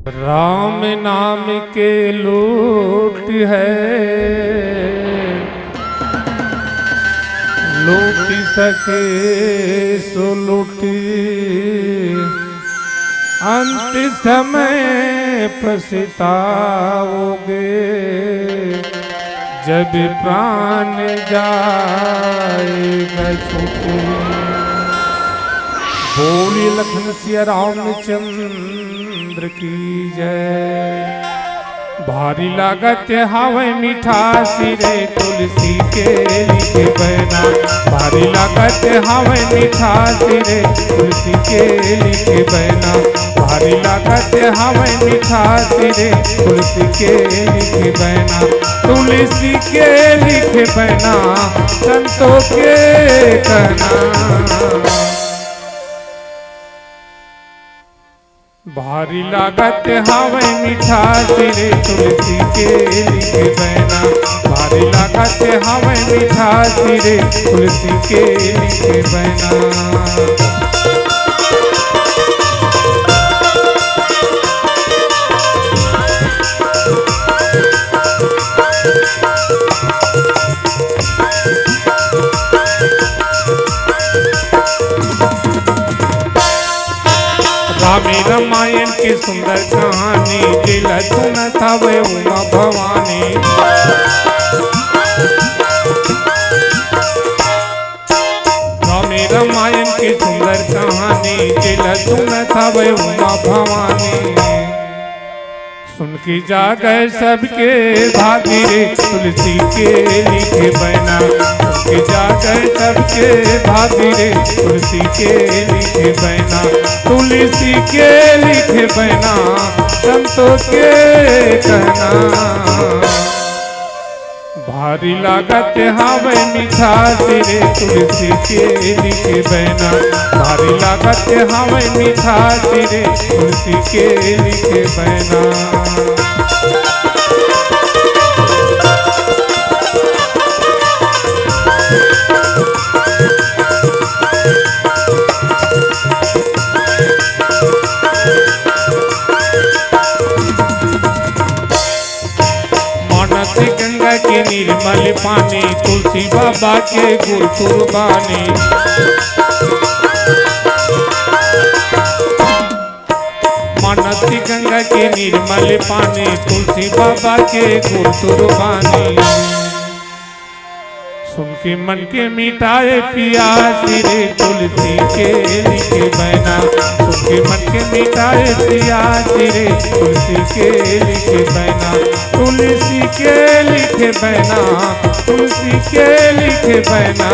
राम नाम के लूट है, लूट सके सो लूटी, अंत समय पछताओगे जब प्राण जाएगा छूटे। बोली लखन सिया रामचंद्र की जय। भारी लागत हावे मिठासी रे तुलसी के लिखे बहना, भारी लागत हावे मिठासी रे तुलसी के लिखे बहना, भारी लागत हावे मिठासी रे तुलसी के लिखे बहना, तुलसी के लिखे बहना संतों के कहना। भारी लागत हावे मिठासी रे तुलसी के लिखे बहना, भारी लागत हावे मिठासी रे तुलसी के लिखे बहना। रामायण की सुंदर कहानी दिल सुनत हवे उमा भवानी। रामायण की सुंदर कहानी दिल सुनत हवे उमा भवानी। सुन की जा गए सबके भागी रे तुलसी के लिखे बहना, सुन की जा गए सबके भागी रे तुलसी के लिखे बहना, तुलसी के लिखे बहना संतों के कहना। भारी लागत हावे मिठासी रे तुलसी के लिखे बहना, भारी लागत हावे मिठासी रे तुलसी के लिखे बहना। गंगा के निर्मल पानी तुलसी बाबा के गुर कुर्बानी। मानसी गंगा के निर्मल पानी तुलसी बाबा के गुर कुर्बानी। सुन के मन के मिटाए पियासी रे तुलसी के लिखे बहना, सुन के मन के मिटाए पियासी रे तुलसी के लिखे बहना, तुलसी के लिखे बहना, तुलसी के लिखे बहना।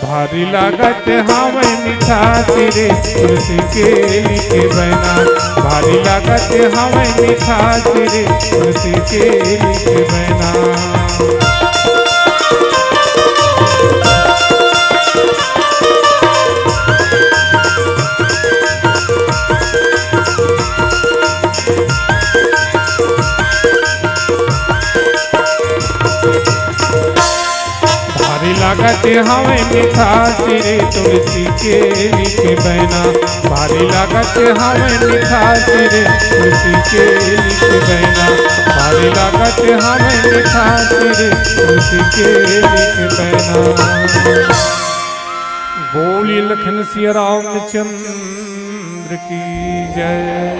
भारी लागत हावे मिठासी रे तुलसी के लिखे बहना, भारी लागत हावे मिठासी रे तुलसी के लिखे बहना। लागत हावे मिठासी रे तुलसी के लिखे बहना, भारी लागत हावे मिठासी रे तुलसी के लिखे बहना, भारी लागत हावे मिठासी रे तुलसी के लिखे बहना। बोली लखन सिया रामचंद्र की जय।